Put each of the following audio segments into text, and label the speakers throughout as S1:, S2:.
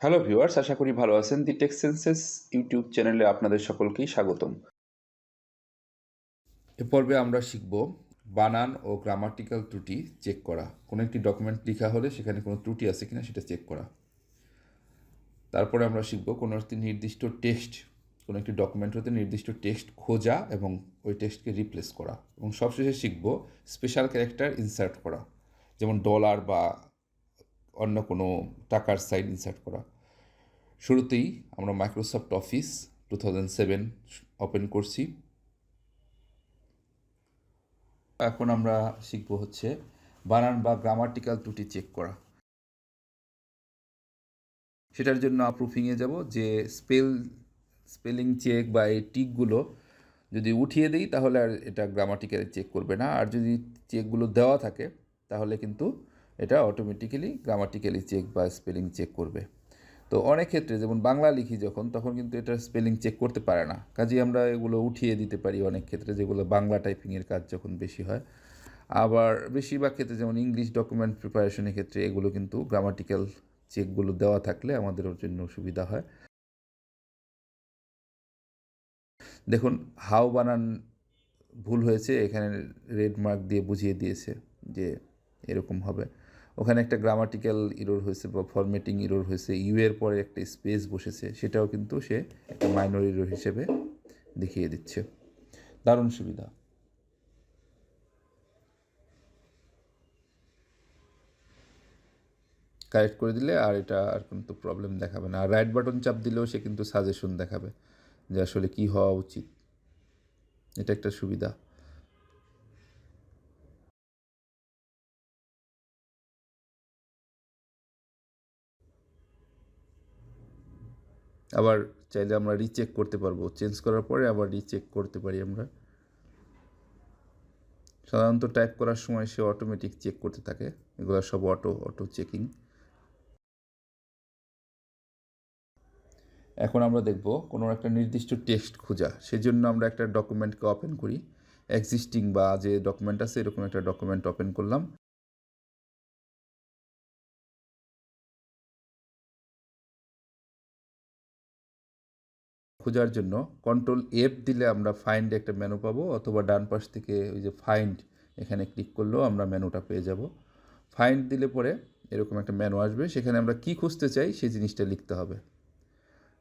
S1: Hello viewers, আশা করি ভালো আছেন। দি টেক সেন্সেস ইউটিউব চ্যানেলে আপনাদের সকলকেই স্বাগতম। এ পর্বে আমরা শিখব বানান ও গ্রামাটিক্যাল ত্রুটি চেক করা। কোনো একটি ডকুমেন্ট লেখা হলে সেখানে কোনো ত্রুটি আছে কিনা সেটা চেক করা। তারপরে আমরা শিখব কোনো একটি নির্দিষ্ট টেক্সট, কোনো একটি ডকুমেন্ট হতে নির্দিষ্ট টেক্সট খোঁজা এবং ওই টেক্সটকে রিপ্লেস করা। এবং সবশেষে শিখব স্পেশাল ক্যারেক্টার ইনসার্ট করা, যেমন ডলার বা অন্য কোনো টাকার সাইন ইনসার্ট করা। শুরুতেই আমরা মাইক্রোসফট অফিস 2007 ওপেন করছি। এখন আমরা শিখব হচ্ছে বানান বা গ্রামাটিক্যাল ত্রুটি চেক করা। সেটার জন্য প্রুফিংয়ে যাব যে স্পেলিং চেক বা এই টিকগুলো যদি উঠিয়ে দিই তাহলে আর এটা গ্রামাটিক্যালি চেক করবে না, আর যদি চেকগুলো দেওয়া থাকে তাহলে কিন্তু এটা অটোমেটিক্যালি গ্রামাটিক্যালি চেক বা স্পেলিং চেক করবে। তো অনেক ক্ষেত্রে যেমন বাংলা লিখি যখন, তখন কিন্তু এটা স্পেলিং চেক করতে পারে না, কাজেই আমরা এগুলো উঠিয়ে দিতে পারি অনেক ক্ষেত্রে, যেগুলো বাংলা টাইপিংয়ের কাজ যখন বেশি হয়। আবার বেশিরভাগ ক্ষেত্রে যেমন ইংলিশ ডকুমেন্ট প্রিপারেশনের ক্ষেত্রে এগুলো কিন্তু গ্রামাটিক্যাল চেকগুলো দেওয়া থাকলে আমাদের জন্য সুবিধা হয়। দেখুন, হাও বানান ভুল হয়েছে, এখানে রেড মার্ক দিয়ে বুঝিয়ে দিয়েছে যে এরকম হবে। ওখানে একটা গ্রামাটিক্যাল ইরর হয়েছে বা ফরম্যাটিং ইরর হয়েছে, ইউ এর পরে একটা স্পেস বসেছে, সেটাও কিন্তু সে একটা মাইনর ইরর হিসেবে দেখিয়ে দিচ্ছে। দারুণ সুবিধা। কারেক্ট করে দিলে আর এটা আর কিন্তু প্রবলেম দেখাবে না। আর রাইট বাটন চাপ দিলেও সে কিন্তু সাজেশন দেখাবে যে আসলে কি হওয়া উচিত। এটা একটা সুবিধা। আবার চাইলে আমরা রিচেক করতে পারবো, চেঞ্জ করার পরে আবার রিচেক করতে পারি আমরা। সাধারণত টাইপ করার সময় সে অটোমেটিক চেক করতে থাকে, এগুলো সব অটো চেকিং। এখন আমরা দেখব কোনো একটা নির্দিষ্ট টেক্সট খোঁজা। সেজন্য আমরা একটা ডকুমেন্টকে ওপেন করি, এক্সিস্টিং বা যে ডকুমেন্ট আছে এরকম একটা ডকুমেন্ট ওপেন করলাম। খোঁজার জন্য কন্ট্রোল F দিলে আমরা ফাইন্ড একটা মেনু পাবো, অথবা ডান পাশ থেকে ওই যে ফাইন্ড এখানে ক্লিক করলেও আমরা মেনুটা পেয়ে যাব। ফাইন্ড দিলে পরে এরকম একটা মেনু আসবে, সেখানে আমরা কি খুঁজতে চাই সেই জিনিসটা লিখতে হবে।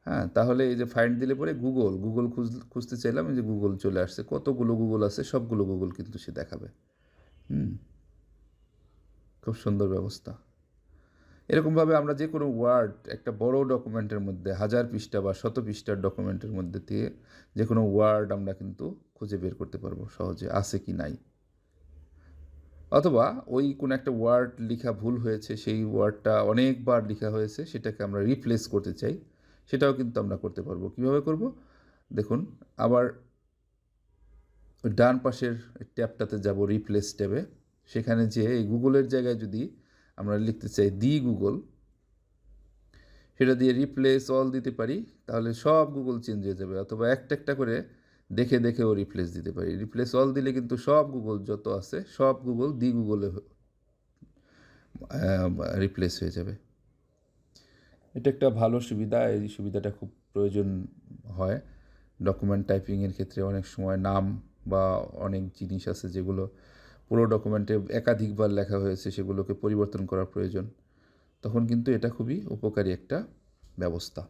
S1: হ্যাঁ, তাহলে এই যে ফাইন্ড দিলে পরে গুগল খুঁজতে চাইলাম, এই যে গুগল চলে আসছে, কতগুলো গুগল আছে, সবগুলো গুগল কিন্তু সে দেখাবে। খুব সুন্দর ব্যবস্থা। এরকমভাবে আমরা যে কোনো ওয়ার্ড, একটা বড় ডকুমেন্টের মধ্যে 1000 পৃষ্ঠা বা 100 পৃষ্ঠার ডকুমেন্টের মধ্যে দিয়ে যে কোনো ওয়ার্ড আমরা কিন্তু খুঁজে বের করতে পারবো সহজে, আছে কি নাই। অথবা ওই কোনো একটা ওয়ার্ড লেখা ভুল হয়েছে, সেই ওয়ার্ডটা অনেকবার লেখা হয়েছে, সেটাকে আমরা রিপ্লেস করতে চাই, সেটাও কিন্তু আমরা করতে পারবো। কীভাবে করব দেখুন, আবার ডান পাশের ট্যাবটাতে যাব, রিপ্লেস ট্যাবে। সেখানে যে এই গুগলের জায়গায় যদি আমরা লিখতে চাই দি গুগল, সেটা দিয়ে রিপ্লেস অল দিতে পারি, তাহলে সব গুগল চেঞ্জ হয়ে যাবে। অথবা একটা একটা করে দেখে দেখেও রিপ্লেস দিতে পারি। রিপ্লেস অল দিলে কিন্তু সব গুগল যত আছে সব গুগল দি গুগলে রিপ্লেস হয়ে যাবে। এটা একটা ভালো সুবিধা, এই সুবিধাটা খুব প্রয়োজন হয় ডকুমেন্ট টাইপিংয়ের ক্ষেত্রে। অনেক সময় নাম বা অনেক জিনিস আছে যেগুলো পুরো ডকুমেন্টে একাধিকবার লেখা হয়েছে, সেগুলোকে পরিবর্তন করার প্রয়োজন, তখন কিন্তু এটা খুবই উপকারী একটা ব্যবস্থা।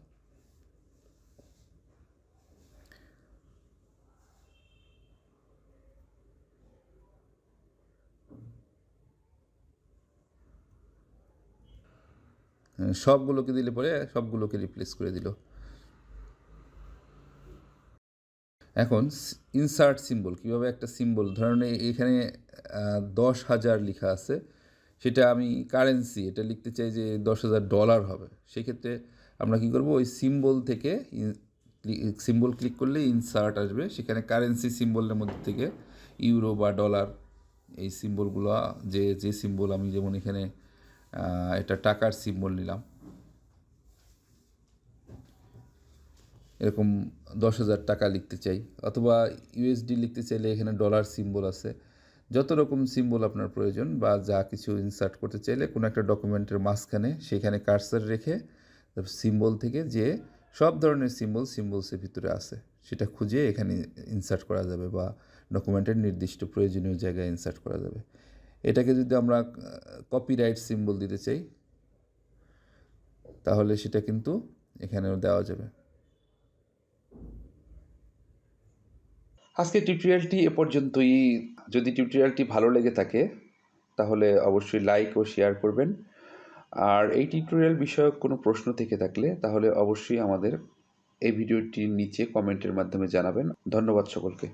S1: সবগুলোকে দিলে পরে সবগুলোকে রিপ্লেস করে দিল। এখন ইনসার্ট সিম্বল, কীভাবে একটা সিম্বল, ধরেন এখানে 10,000 লেখা আছে, সেটা আমি কারেন্সি এটা লিখতে চাই যে $10,000 হবে। সেক্ষেত্রে আমরা কি করব, ওই সিম্বল থেকে সিম্বল ক্লিক করলে ইনসার্ট আসবে, সেখানে কারেন্সি সিম্বলের মধ্যে থেকে ইউরো বা ডলার এই সিম্বলগুলো, যে সিম্বল আমি যেমন এখানে এটা টাকার সিম্বল নিলাম, এরকম 10,000 টাকা লিখতে চাই, অথবা ইউএসডি লিখতে চাইলে এখানে ডলার সিম্বল আছে। যত রকম সিম্বল আপনার প্রয়োজন বা যা কিছু ইনসার্ট করতে চাইলে কোনো একটা ডকুমেন্টের মাঝখানে সেখানে কার্সার রেখে সিম্বল থেকে যে সব ধরনের সিম্বলসের ভিতরে আছে সেটা খুঁজে এখানে ইনসার্ট করা যাবে বা ডকুমেন্টের নির্দিষ্ট প্রয়োজনীয় জায়গায় ইনসার্ট করা যাবে। এটাকে যদি আমরা কপিরাইট সিম্বল দিতে চাই তাহলে সেটা কিন্তু এখানেও দেওয়া যাবে। আজকে টিউটোরিয়ালটি এ পর্যন্তই। যদি টিউটোরিয়ালটি ভালো লেগে থাকে তাহলে অবশ্যই লাইক ও শেয়ার করবেন। আর এই টিউটোরিয়াল বিষয়ক কোনো প্রশ্ন থেকে থাকলে তাহলে অবশ্যই আমাদের এই ভিডিওটির নিচে কমেন্টের মাধ্যমে জানাবেন। ধন্যবাদ সকলকে।